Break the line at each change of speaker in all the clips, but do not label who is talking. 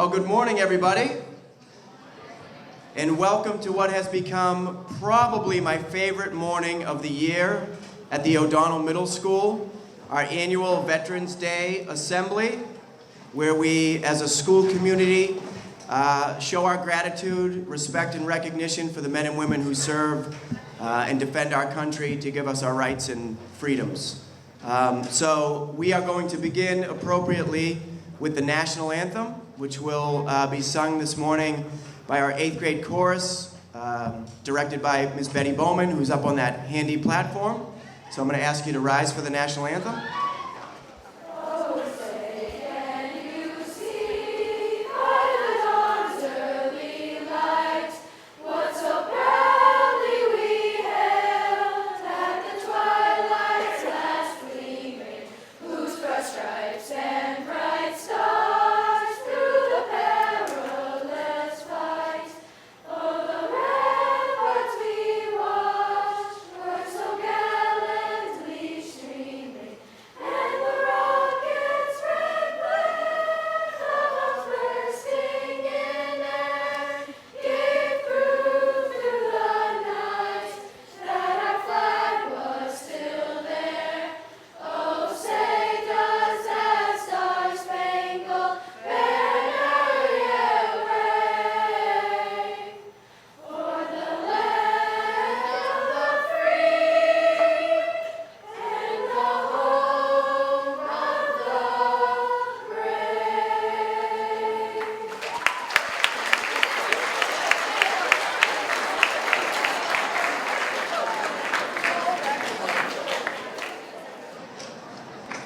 Well, good morning, everybody. And welcome to what has become probably my favorite morning of the year at the O'Donnell Middle School, our annual Veterans Day Assembly, where we, as a school community, show our gratitude, respect, and recognition for the men and women who serve and defend our country to give us our rights and freedoms. So we are going to begin appropriately with the national anthem, which will be sung this morning by our 8th grade chorus, directed by Ms. Betty Bowman, who's up on that handy platform. So I'm going to ask you to rise for the national anthem.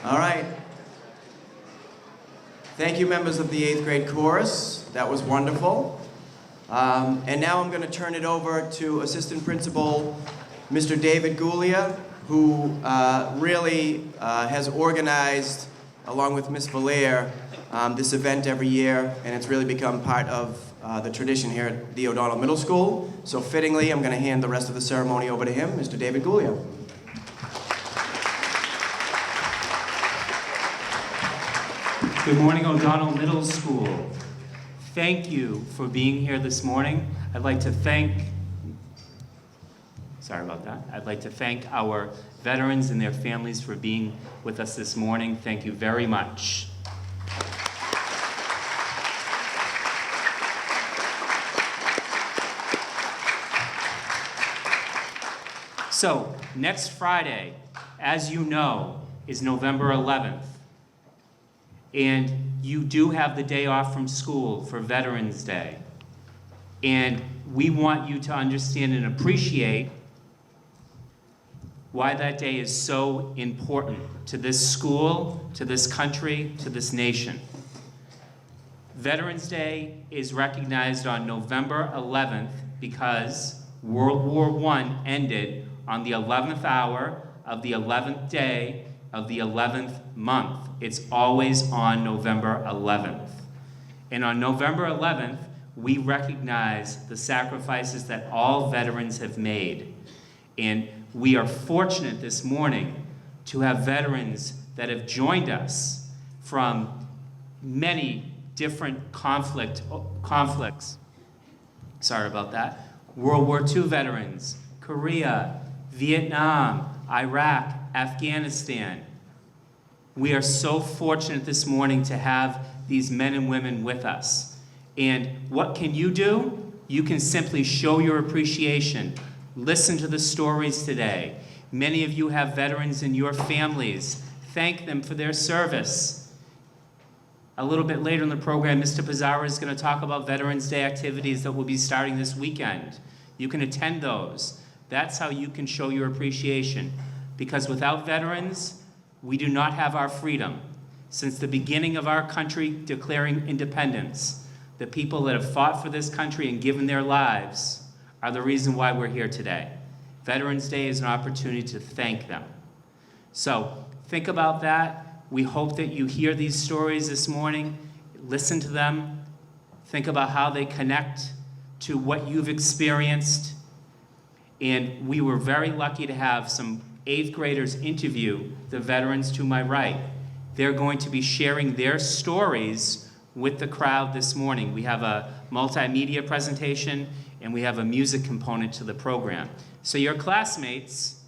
All right. Thank you, members of the 8th grade chorus. That was wonderful. And now I'm going to turn it over to Assistant Principal Mr. David Gulia, who really has organized, along with Ms. Valere, this event every year, and it's really become part of the tradition here at the O'Donnell Middle School. So fittingly, I'm going to hand the rest of the ceremony over to him, Mr. David Gulia.
Good morning, O'Donnell Middle School. Thank you for being here this morning. I'd like to thank our veterans and their families for being with us this morning. Thank you very much. So, next Friday, as you know, is November 11th. And you do have the day off from school for Veterans Day. And we want you to understand and appreciate why that day is so important to this school, to this country, to this nation. Veterans Day is recognized on November 11th because World War I ended on the 11th hour of the 11th day of the 11th month. It's always on November 11th. And on November 11th, we recognize the sacrifices that all veterans have made. And we are fortunate this morning to have veterans that have joined us from many different conflicts. Sorry about that. World War II veterans, Korea, Vietnam, Iraq, Afghanistan. We are so fortunate this morning to have these men and women with us. And what can you do? You can simply show your appreciation. Listen to the stories today. Many of you have veterans in your families. Thank them for their service. A little bit later in the program, Mr. Pizarro is going to talk about Veterans Day activities that will be starting this weekend. You can attend those. That's how you can show your appreciation. Because without veterans, we do not have our freedom. Since the beginning of our country declaring independence, the people that have fought for this country and given their lives are the reason why we're here today. Veterans Day is an opportunity to thank them. So think about that. We hope that you hear these stories this morning, listen to them, think about how they connect to what you've experienced. And we were very lucky to have some 8th graders interview the veterans to my right. They're going to be sharing their stories with the crowd this morning. We have a multimedia presentation and we have a music component to the program. So your classmates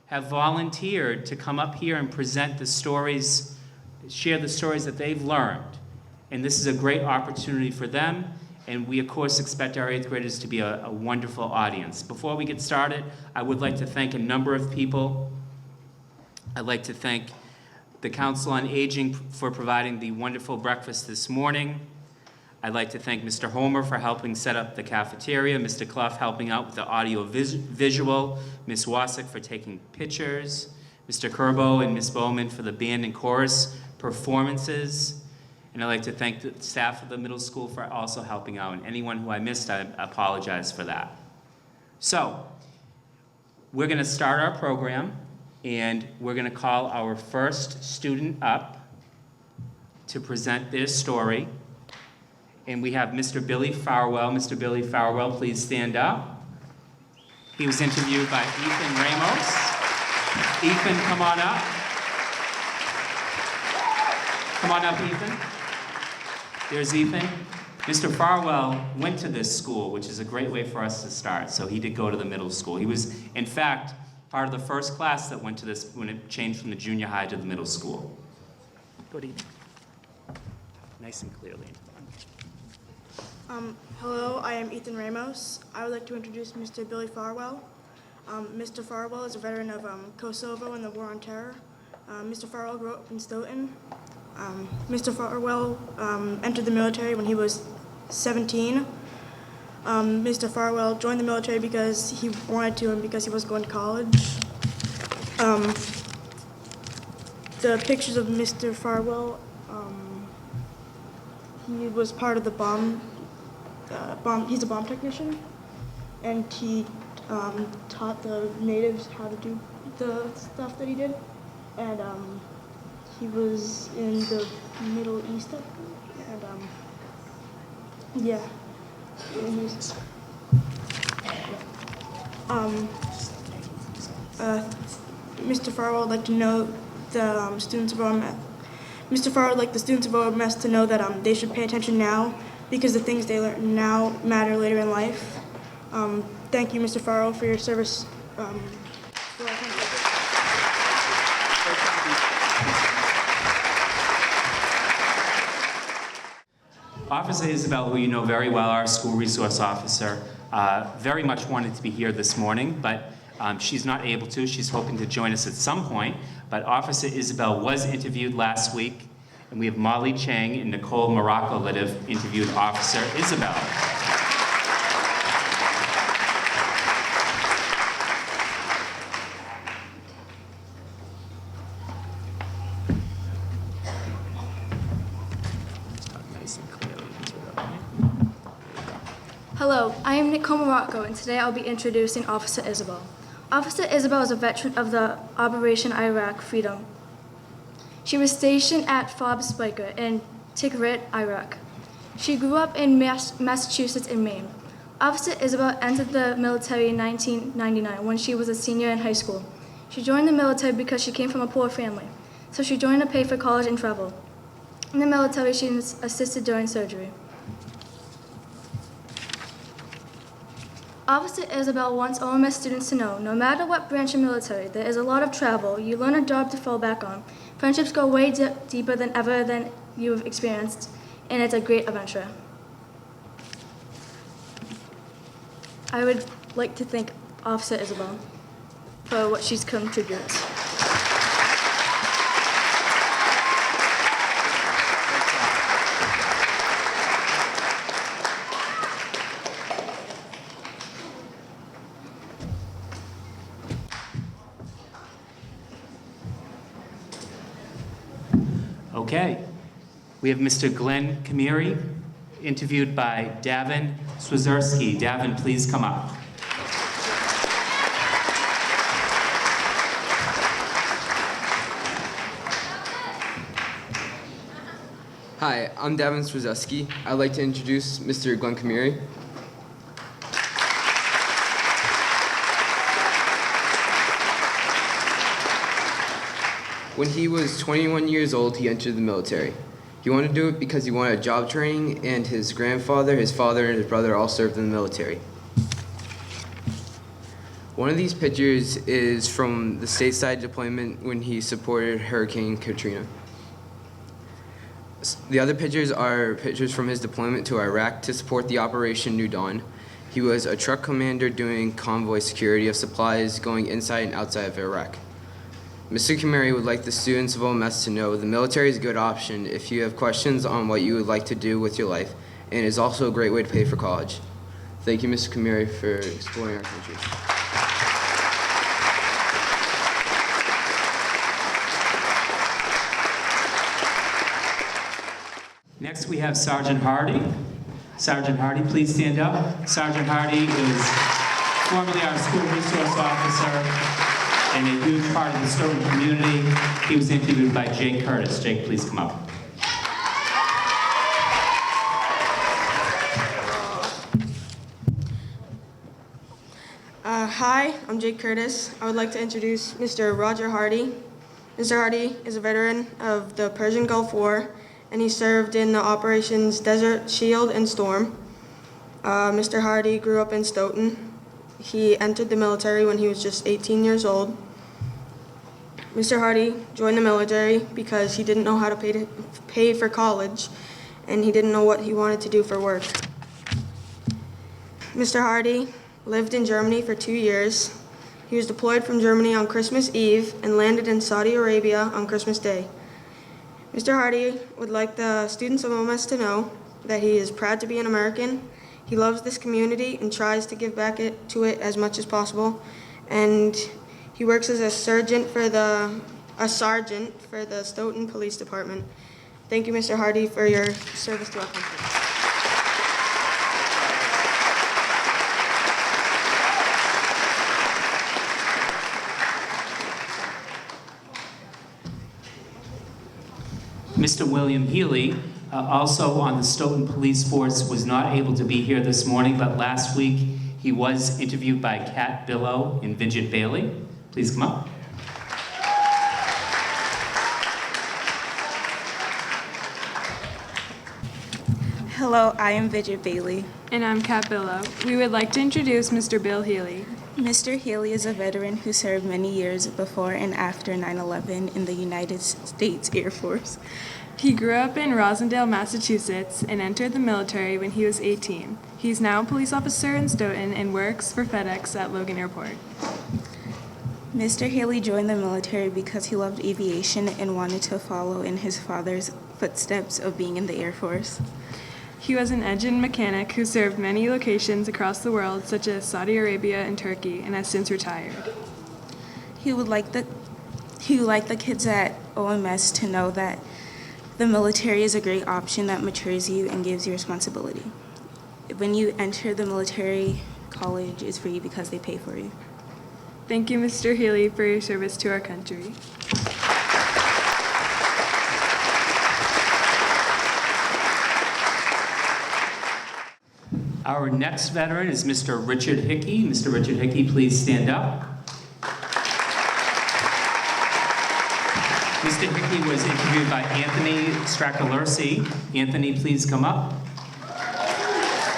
have volunteered to come up here and present the stories, share the stories that they've learned. And this is a great opportunity for them. And we, of course, expect our 8th graders to be a wonderful audience. Before we get started, I would like to thank a number of people. I'd like to thank the Council on Aging for providing the wonderful breakfast this morning. I'd like to thank Mr. Homer for helping set up the cafeteria, Mr. Clough helping out with the audio visual, Ms. Wasik for taking pictures, Mr. Kerbo and Ms. Bowman for the band and chorus performances. And I'd like to thank the staff of the middle school for also helping out. And anyone who I missed, I apologize for that. So, we're going to start our program, and we're going to call our first student up to present their story. And we have Mr. Billy Farwell. Mr. Billy Farwell, please stand up. He was interviewed by Ethan Ramos. Ethan, come on up. Come on up, Ethan. There's Ethan. Mr. Farwell went to this school, which is a great way for us to start. So he did go to the middle school. He was, in fact, part of the first class that went to this when it changed from the junior high to the middle school. Good evening. Nice and clearly.
Hello, I am Ethan Ramos. I would like to introduce Mr. Billy Farwell. Mr. Farwell is a veteran of Kosovo and the War on Terror. Mr. Farwell grew up in Stoughton. Mr. Farwell entered the military when he was 17. Mr. Farwell joined the military because he wanted to and because he was going to college. The pictures of Mr. Farwell, he was part of the bomb. He's a bomb technician, and he taught the natives how to do the stuff that he did. And he was in the Middle East, and yeah. And he's, Mr. Farwell would like to know the students of OMS. Mr. Farwell would like the students of OMS to know that they should pay attention now because the things they learn now matter later in life. Thank you, Mr. Farwell, for your service.
Officer Isabel, who you know very well, our school resource officer, very much wanted to be here this morning, but she's not able to. She's hoping to join us at some point. But Officer Isabel was interviewed last week, and we have Molly Chang and Nicole Morocco that have interviewed Officer Isabel.
Hello, I am Nicole Morocco, and today I'll be introducing Officer Isabel. Officer Isabel is a veteran of the Operation Iraq Freedom. She was stationed at FOB Spiker in Tikrit, Iraq. She grew up in Massachusetts and Maine. Officer Isabel entered the military in 1999 when she was a senior in high school. She joined the military because she came from a poor family, so she joined to pay for college and travel. In the military, she assisted during surgery. Officer Isabel wants OMS students to know, no matter what branch of military, there is a lot of travel. You learn a job to fall back on. Friendships go way deeper than ever than you've experienced, and it's a great adventure. I would like to thank Officer Isabel for what she's contributed.
Okay, we have Mr. Glenn Kamiri, interviewed by Davin Swazerski. Davin, please come up.
Hi, I'm Davin Swazerski. I'd like to introduce Mr. Glenn Kamiri. When he was 21 years old, he entered the military. He wanted to do it because he wanted a job training, and his grandfather, his father, and his brother all served in the military. One of these pictures is from the stateside deployment when he supported Hurricane Katrina. The other pictures are pictures from his deployment to Iraq to support the Operation New Dawn. He was a truck commander doing convoy security of supplies going inside and outside of Iraq. Mr. Kamari would like the students of OMS to know the military is a good option if you have questions on what you would like to do with your life, and is also a great way to pay for college. Thank you, Mr. Kamari, for exploring our country.
Next, we have Sergeant Hardy. Sergeant Hardy, please stand up. Sergeant Hardy is formerly our school resource officer and a huge part of the Stoughton community. He was interviewed by Jake Curtis. Jake, please come up.
Hi, I'm Jake Curtis. I would like to introduce Mr. Roger Hardy. Mr. Hardy is a veteran of the Persian Gulf War, and he served in the Operations Desert Shield and Storm. Mr. Hardy grew up in Stoughton. He entered the military when he was just 18 years old. Mr. Hardy joined the military because he didn't know how to pay for college, and he didn't know what he wanted to do for work. Mr. Hardy lived in Germany for 2 years. He was deployed from Germany on Christmas Eve and landed in Saudi Arabia on Christmas Day. Mr. Hardy would like the students of OMS to know that he is proud to be an American. He loves this community and tries to give back to it as much as possible. And he works as a sergeant for the Stoughton Police Department. Thank you, Mr. Hardy, for your service to our country.
Mr. William Healy, also on the Stoughton Police Force, was not able to be here this morning, but last week he was interviewed by Kat Billow and Vidget Bailey. Please come up.
Hello, I am Vidget Bailey.
And I'm Kat Billow. We would like to introduce Mr. Bill Healy.
Mr. Healy is a veteran who served many years before and after 9/11 in the United States Air Force.
He grew up in Rosendale, Massachusetts, and entered the military when he was 18. He's now a police officer in Stoughton and works for FedEx at Logan Airport.
Mr. Healy joined the military because he loved aviation and wanted to follow in his father's footsteps of being in the Air Force.
He was an engine mechanic who served many locations across the world, such as Saudi Arabia and Turkey, and has since retired.
He would like the kids at OMS to know that the military is a great option that matures you and gives you responsibility. When you enter the military, college is free because they pay for you.
Thank you, Mr. Healy, for your service to our country.
Our next veteran is Mr. Richard Hickey. Mr. Richard Hickey, please stand up. Mr. Hickey was interviewed by Anthony Stracolursi. Anthony, please come up.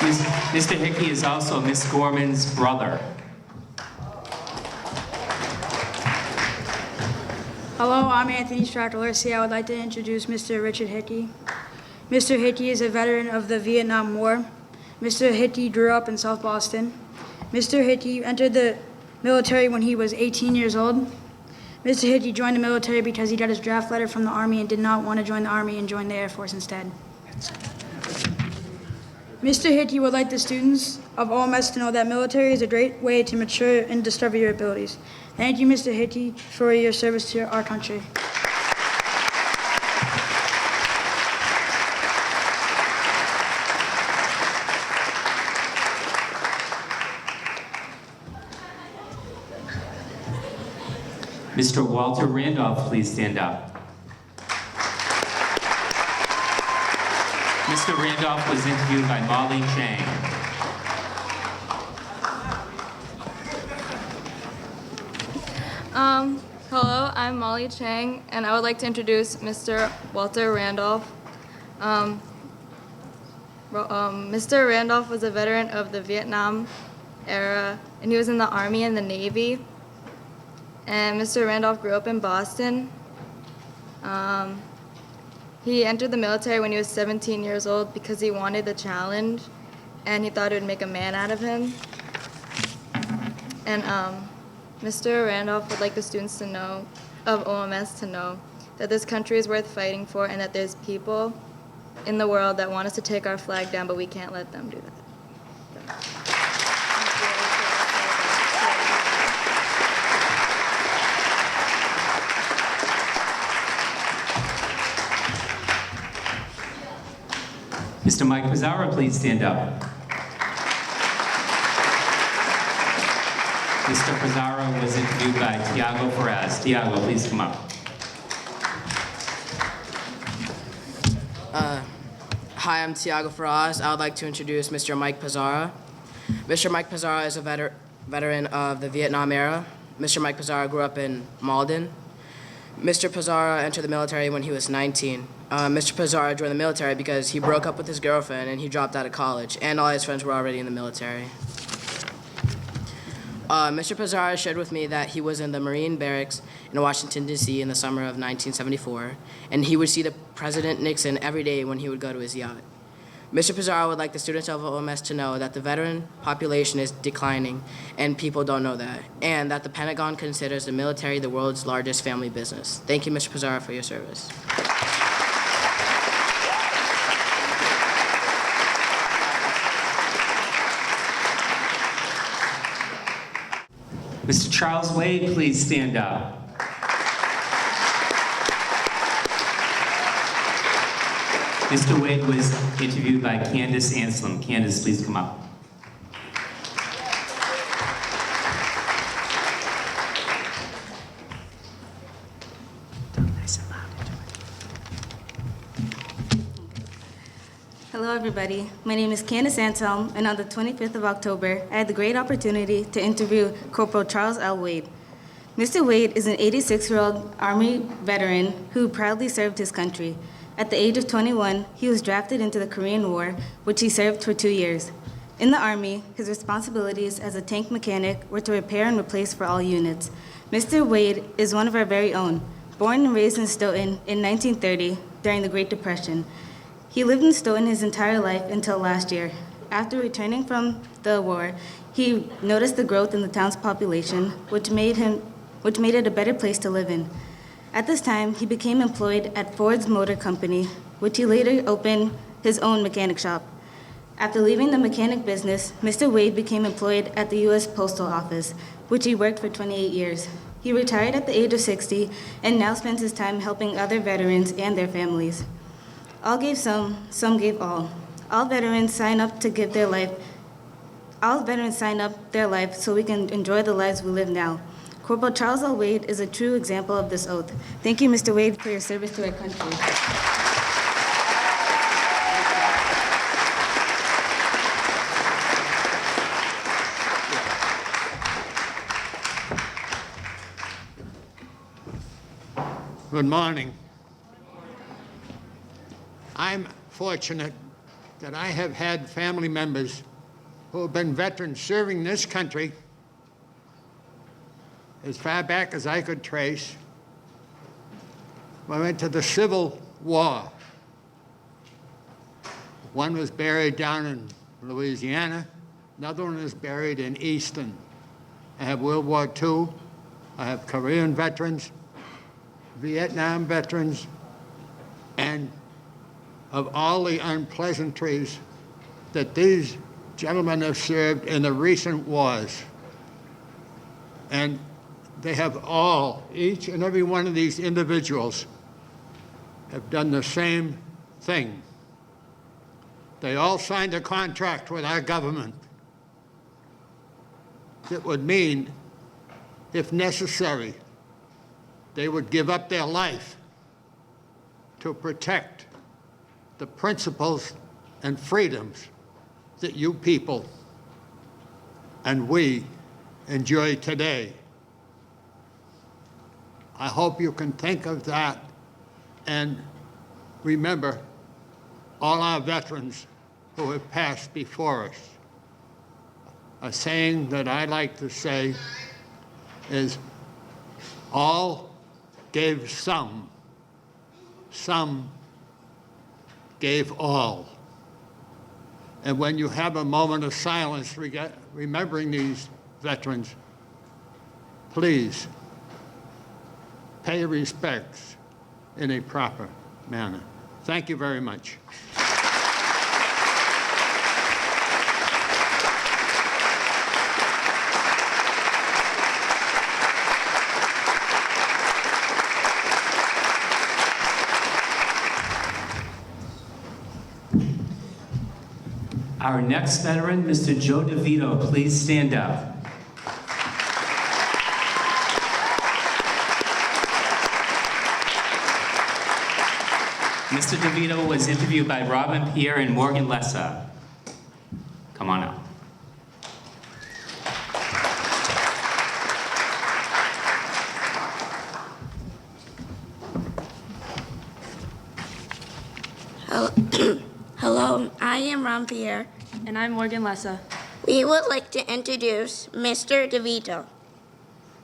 Mr. Hickey is also Miss Gorman's brother.
Hello, I'm Anthony Stracolursi. I would like to introduce Mr. Richard Hickey. Mr. Hickey is a veteran of the Vietnam War. Mr. Hickey grew up in South Boston. Mr. Hickey entered the military when he was 18 years old. Mr. Hickey joined the military because he got his draft letter from the Army and did not want to join the Army and joined the Air Force instead. Mr. Hickey would like the students of OMS to know that military is a great way to mature and discover your abilities. Thank you, Mr. Hickey, for your service to our country.
Mr. Walter Randolph, please stand up. Mr. Randolph was interviewed by Molly Chang.
Hello, I'm Molly Chang, and I would like to introduce Mr. Walter Randolph.
Mr. Randolph was a veteran of the Vietnam era, and he was in the Army and the Navy. And Mr. Randolph grew up in Boston. He entered the military when he was 17 years old because he wanted the challenge, and he thought it would make a man out of him. And Mr. Randolph would like the students to know, of OMS to know, that this country is worth fighting for and that there's people in the world that want us to take our flag down, but we can't let them do that.
Mr. Mike Pizarro, please stand up. Mr. Pizarro was interviewed by Tiago Ferraz. Tiago, please come up.
Hi, I'm Tiago Ferraz. I would like to introduce Mr. Mike Pizarro. Mr. Mike Pizarro is a veteran of the Vietnam era. Mr. Mike Pizarro grew up in Malden. Mr. Pizarro entered the military when he was 19. Mr. Pizarro joined the military because he broke up with his girlfriend and he dropped out of college, and all his friends were already in the military. Mr. Pizarro shared with me that he was in the Marine barracks in Washington, D.C. in the summer of 1974, and he would see the President Nixon every day when he would go to his yacht. Mr. Pizarro would like the students of OMS to know that the veteran population is declining, and people don't know that, and that the Pentagon considers the military the world's largest family business. Thank you, Mr. Pizarro, for your service.
Mr. Charles Wade, please stand up. Mr. Wade was interviewed by Candace Anselm. Candace, please come up.
Hello, everybody. My name is Candace Anselm, and on the 25th of October, I had the great opportunity to interview Corporal Charles L. Wade. Mr. Wade is an 86-year-old Army veteran who proudly served his country. At the age of 21, he was drafted into the Korean War, which he served for 2 years. In the Army, his responsibilities as a tank mechanic were to repair and replace for all units. Mr. Wade is one of our very own, born and raised in Stoughton in 1930 during the Great Depression. He lived in Stoughton his entire life until last year. After returning from the war, he noticed the growth in the town's population, which made it a better place to live in. At this time, he became employed at Ford's Motor Company, which he later opened his own mechanic shop. After leaving the mechanic business, Mr. Wade became employed at the U.S. Postal Office, which he worked for 28 years. He retired at the age of 60 and now spends his time helping other veterans and their families. All gave some gave all. All veterans sign up their life so we can enjoy the lives we live now. Corporal Charles L. Wade is a true example of this oath. Thank you, Mr. Wade, for your service to our country.
Good morning. I'm fortunate that I have had family members who have been veterans serving this country as far back as I could trace. We went to the Civil War. One was buried down in Louisiana. Another one is buried in Easton. I have World War II. I have Korean veterans, Vietnam veterans, and of all the unpleasantries that these gentlemen have served in the recent wars. And they have all, each and every one of these individuals have done the same thing. They all signed a contract with our government that would mean, if necessary, they would give up their life to protect the principles and freedoms that you people and we enjoy today. I hope you can think of that and remember all our veterans who have passed before us. A saying that I like to say is, all gave some gave all. And when you have a moment of silence remembering these veterans, please pay respects in a proper manner. Thank you very much.
Our next veteran, Mr. Joe DeVito, please stand up. Mr. DeVito was interviewed by Robin Pierre and Morgan Lessa. Come on up.
Hello, I am Ron Pierre.
And I'm Morgan Lessa.
We would like to introduce Mr. DeVito.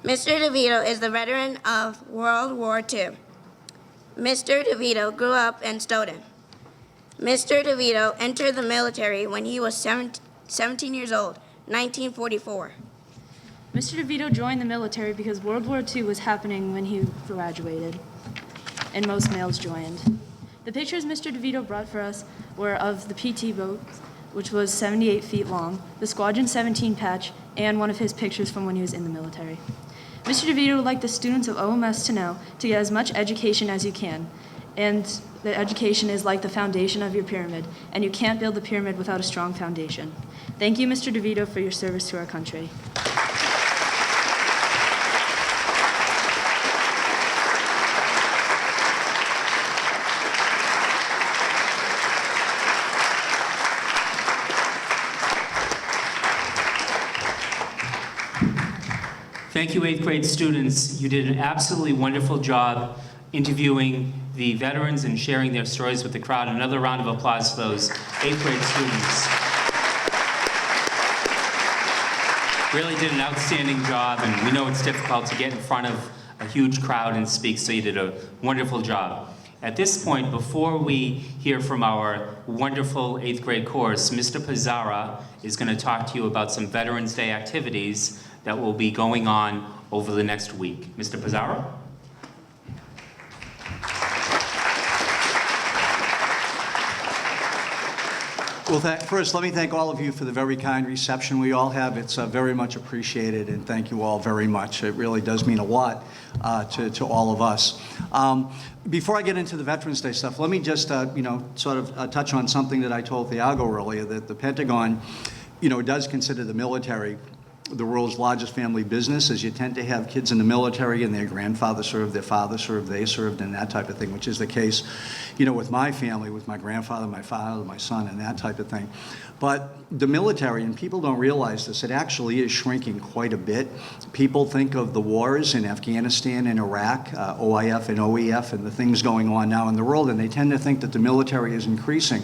Mr. DeVito is the veteran of World War II. Mr. DeVito grew up in Stoughton. Mr. DeVito entered the military when he was 17 years old, 1944.
Mr. DeVito joined the military because World War II was happening when he graduated, and most males joined. The pictures Mr. DeVito brought for us were of the PT boat, which was 78 feet long, the Squadron 17 patch, and one of his pictures from when he was in the military. Mr. DeVito would like the students of OMS to know to get as much education as you can, and that education is like the foundation of your pyramid, and you can't build the pyramid without a strong foundation. Thank you, Mr. DeVito, for your service to our country.
Thank you, 8th grade students. You did an absolutely wonderful job interviewing the veterans and sharing their stories with the crowd. Another round of applause for those 8th grade students. Really did an outstanding job, and we know it's difficult to get in front of a huge crowd and speak, so you did a wonderful job. At this point, before we hear from our wonderful 8th grade chorus, Mr. Pizzara is going to talk to you about some Veterans Day activities that will be going on over the next week. Mr. Pizzara?
Well, first, let me thank all of you for the very kind reception we all have. It's very much appreciated, and thank you all very much. It really does mean a lot to all of us. Before I get into the Veterans Day stuff, let me just, sort of touch on something that I told Thiago earlier, that the Pentagon, does consider the military the world's largest family business, as you tend to have kids in the military and their grandfather served, their father served, they served, and that type of thing, which is the case, with my family, with my grandfather, my father, my son, and that type of thing. But the military, and people don't realize this, it actually is shrinking quite a bit. People think of the wars in Afghanistan and Iraq, OIF and OEF, and the things going on now in the world, and they tend to think that the military is increasing.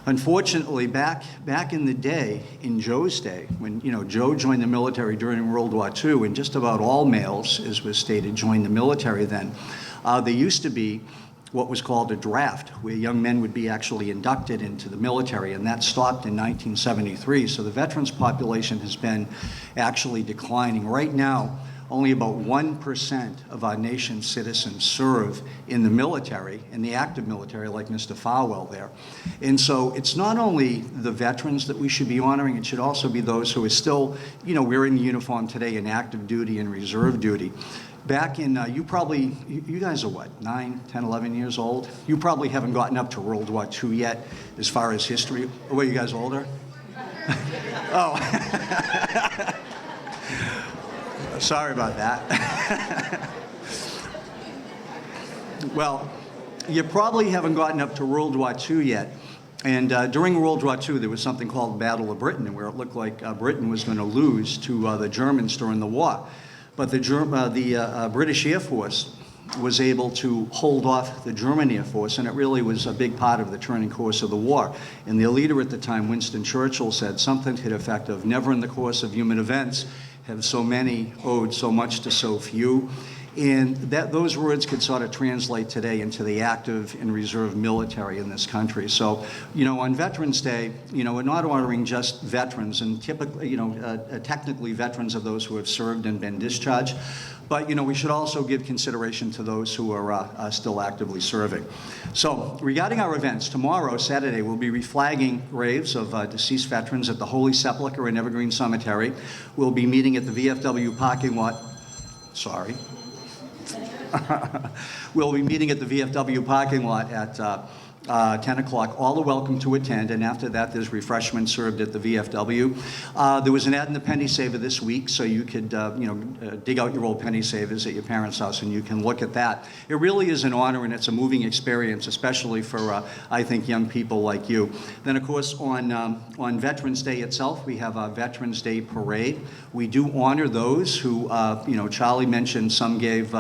Unfortunately, back in the day, in Joe's day, when Joe joined the military during World War II, and just about all males, as was stated, joined the military then, there used to be what was called a draft, where young men would be actually inducted into the military, and that stopped in 1973. So the veterans population has been actually declining. Right now, only about 1% of our nation's citizens serve in the military, in the active military, like Mr. Farwell there. And so it's not only the veterans that we should be honoring, it should also be those who are still, wearing the uniform today in active duty and reserve duty. Back in, you guys are what, 9, 10, 11 years old? You probably haven't gotten up to World War II yet, as far as history. Oh, are you guys older? Oh. Sorry about that. Well, you probably haven't gotten up to World War II yet. And during World War II, there was something called the Battle of Britain, where it looked like Britain was going to lose to the Germans during the war. But the British Air Force was able to hold off the German Air Force, and it really was a big part of the turning course of the war. And their leader at the time, Winston Churchill, said something to the effect of, "Never in the course of human events have so many owed so much to so few." And those words could sort of translate today into the active and reserve military in this country. So, on Veterans Day, we're not honoring just veterans, and typically, technically veterans of those who have served and been discharged. But, we should also give consideration to those who are still actively serving. So, regarding our events, tomorrow, Saturday, we'll be reflagging graves of deceased veterans at the Holy Sepulchre in Evergreen Cemetery. We'll be meeting at the VFW parking lot. Sorry. We'll be meeting at the VFW parking lot at 10 o'clock. All are welcome to attend, and after that, there's refreshments served at the VFW. There was an ad in the penny saver this week, so you could, dig out your old penny savers at your parents' house, and you can look at that. It really is an honor, and it's a moving experience, especially for, I think, young people like you. Then, of course, on Veterans Day itself, we have a Veterans Day parade. We do honor those who, Charlie mentioned some gave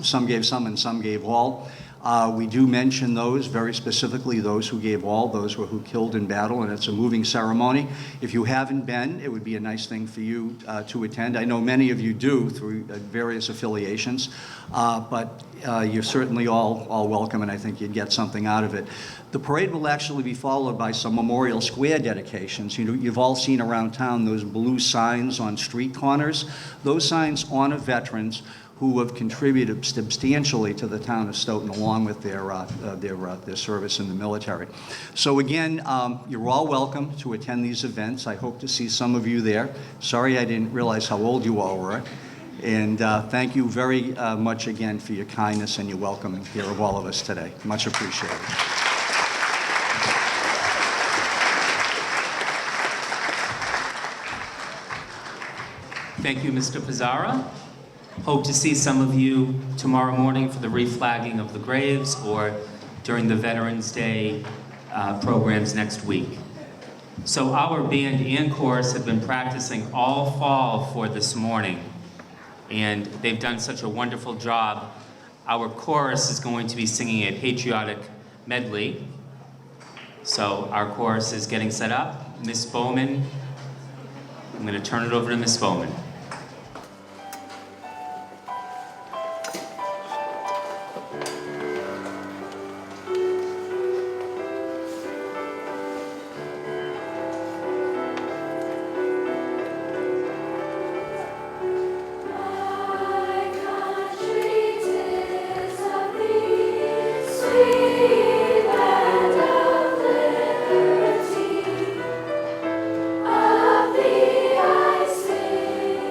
some and some gave all. We do mention those, very specifically those who gave all, those who killed in battle, and it's a moving ceremony. If you haven't been, it would be a nice thing for you to attend. I know many of you do through various affiliations, but you're certainly all welcome, and I think you'd get something out of it. The parade will actually be followed by some Memorial Square dedications. You've all seen around town those blue signs on street corners. Those signs honor veterans who have contributed substantially to the town of Stoughton, along with their service in the military. So again, you're all welcome to attend these events. I hope to see some of you there. Sorry I didn't realize how old you all were. And thank you very much again for your kindness and your welcome here of all of us today. Much appreciated.
Thank you, Mr. Pizarro. Hope to see some of you tomorrow morning for the reflagging of the graves or during the Veterans Day programs next week. So our band and chorus have been practicing all fall for this morning, and they've done such a wonderful job. Our chorus is going to be singing a patriotic medley. So our chorus is getting set up. Miss Bowman, I'm going to turn it over to Miss Bowman.
Of thee I sing.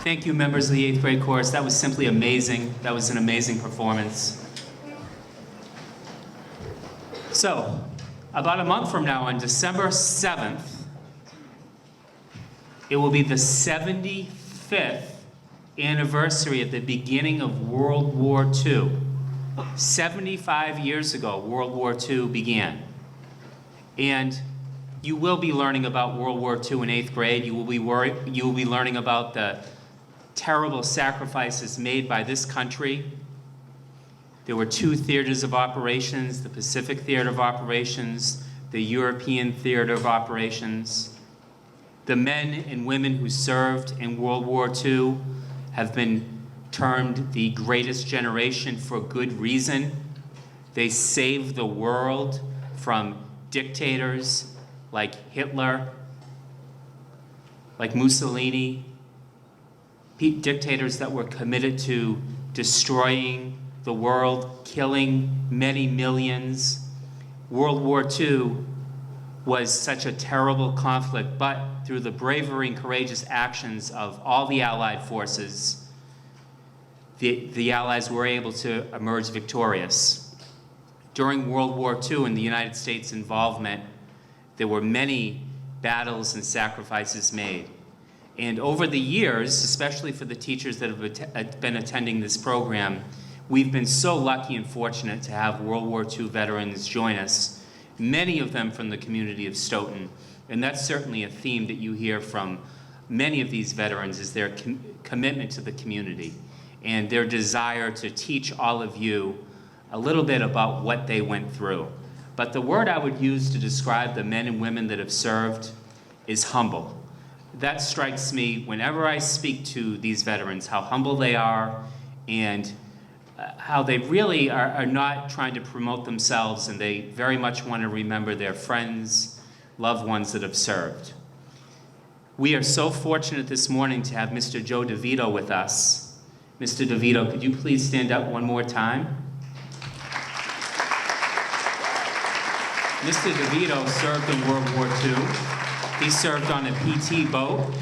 Thank you, members of the 8th grade chorus. That was simply amazing. That was an amazing performance. So, about a month from now, on December 7th, it will be the 75th anniversary of the beginning of World War II. 75 years ago, World War II began. And you will be learning about World War II in 8th grade. You will be learning about the terrible sacrifices made by this country. There were 2 theaters of operations, the Pacific Theater of Operations, the European Theater of Operations. The men and women who served in World War II have been termed the greatest generation for good reason. They saved the world from dictators like Hitler, like Mussolini, dictators that were committed to destroying the world, killing many millions. World War II was such a terrible conflict, but through the bravery and courageous actions of all the Allied forces, the Allies were able to emerge victorious. During World War II and the United States' involvement, there were many battles and sacrifices made. And over the years, especially for the teachers that have been attending this program, we've been so lucky and fortunate to have World War II veterans join us, many of them from the community of Stoughton. And that's certainly a theme that you hear from many of these veterans, is their commitment to the community and their desire to teach all of you a little bit about what they went through. But the word I would use to describe the men and women that have served is humble. That strikes me whenever I speak to these veterans, how humble they are and how they really are not trying to promote themselves, and they very much want to remember their friends, loved ones that have served. We are so fortunate this morning to have Mr. Joe DeVito with us. Mr. DeVito, could you please stand up one more time? Mr. DeVito served in World War II. He served on a PT boat.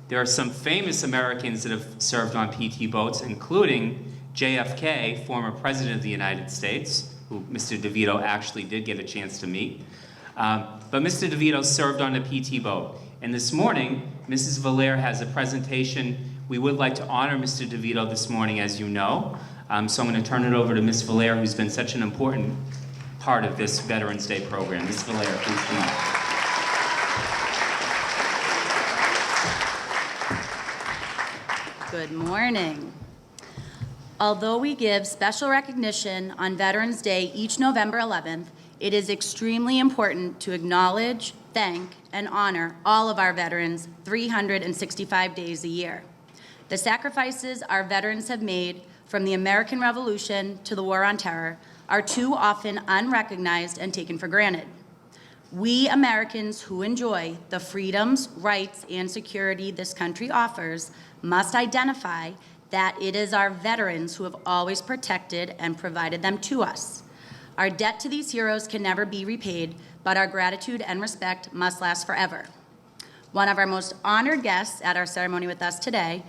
There are some famous Americans that have served on PT boats, including JFK, former President of the United States, who Mr. DeVito actually did get a chance to meet. But Mr. DeVito served on a PT boat. And this morning, Mrs. Valere has a presentation. We would like to honor Mr. DeVito this morning, as you know. So I'm going to turn it over to Ms. Valere, who's been such an important part of this Veterans Day program. Ms. Valere, please come up.
Good morning. Although we give special recognition on Veterans Day each November 11th, it is extremely important to acknowledge, thank, and honor all of our veterans 365 days a year. The sacrifices our veterans have made, from the American Revolution to the War on Terror, are too often unrecognized and taken for granted. We Americans who enjoy the freedoms, rights, and security this country offers must identify that it is our veterans who have always protected and provided them to us. Our debt to these heroes can never be repaid, but our gratitude and respect must last forever. One of our most honored guests at our ceremony with us today,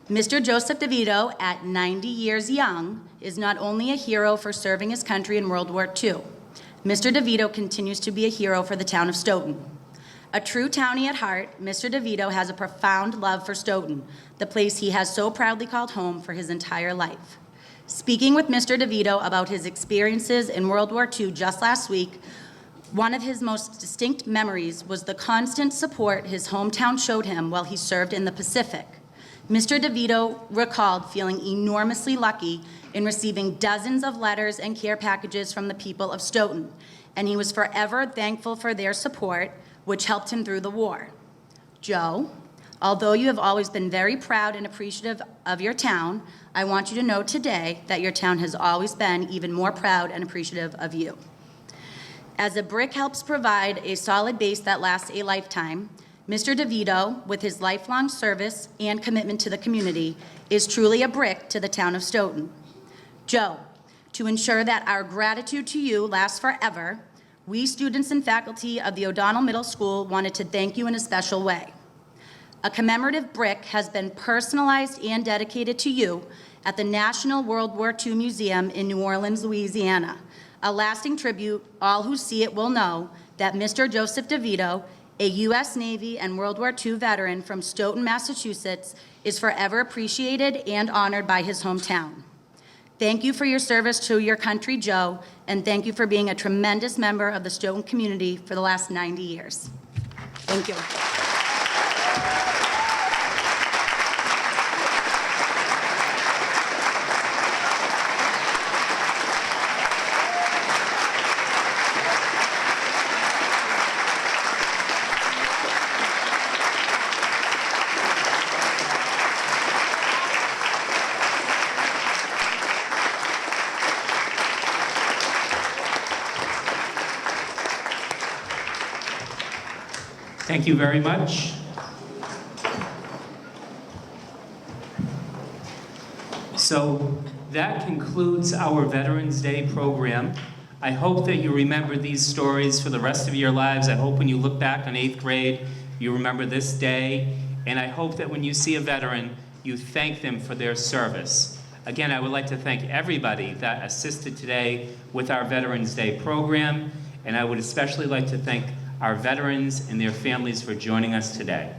Mr. Joseph DeVito, at 90 years young, is not only a hero for serving his country in World War II. Mr. DeVito continues to be a hero for the town of Stoughton. A true townie at heart, Mr. DeVito has a profound love for Stoughton, the place he has so proudly called home for his entire life. Speaking with Mr. DeVito about his experiences in World War II just last week, one of his most distinct memories was the constant support his hometown showed him while he served in the Pacific. Mr. DeVito recalled feeling enormously lucky in receiving dozens of letters and care packages from the people of Stoughton, and he was forever thankful for their support, which helped him through the war. Joe, although you have always been very proud and appreciative of your town, I want you to know today that your town has always been even more proud and appreciative of you. As a brick helps provide a solid base that lasts a lifetime, Mr. DeVito, with his lifelong service and commitment to the community, is truly a brick to the town of Stoughton. Joe, to ensure that our gratitude to you lasts forever, we students and faculty of the O'Donnell Middle School wanted to thank you in a special way. A commemorative brick has been personalized and dedicated to you at the National World War II Museum in New Orleans, Louisiana. A lasting tribute, all who see it will know that Mr. Joseph DeVito, a U.S. Navy and World War II veteran from Stoughton, Massachusetts, is forever appreciated and honored by his hometown. Thank you for your service to your country, Joe, and thank you for being a tremendous member of the Stoughton community for the last 90 years. Thank you.
Thank you very much. So that concludes our Veterans Day program. I hope that you remember these stories for the rest of your lives. I hope when you look back on 8th grade, you remember this day. And I hope that when you see a veteran, you thank them for their service. Again, I would like to thank everybody that assisted today with our Veterans Day program. And I would especially like to thank our veterans and their families for joining us today.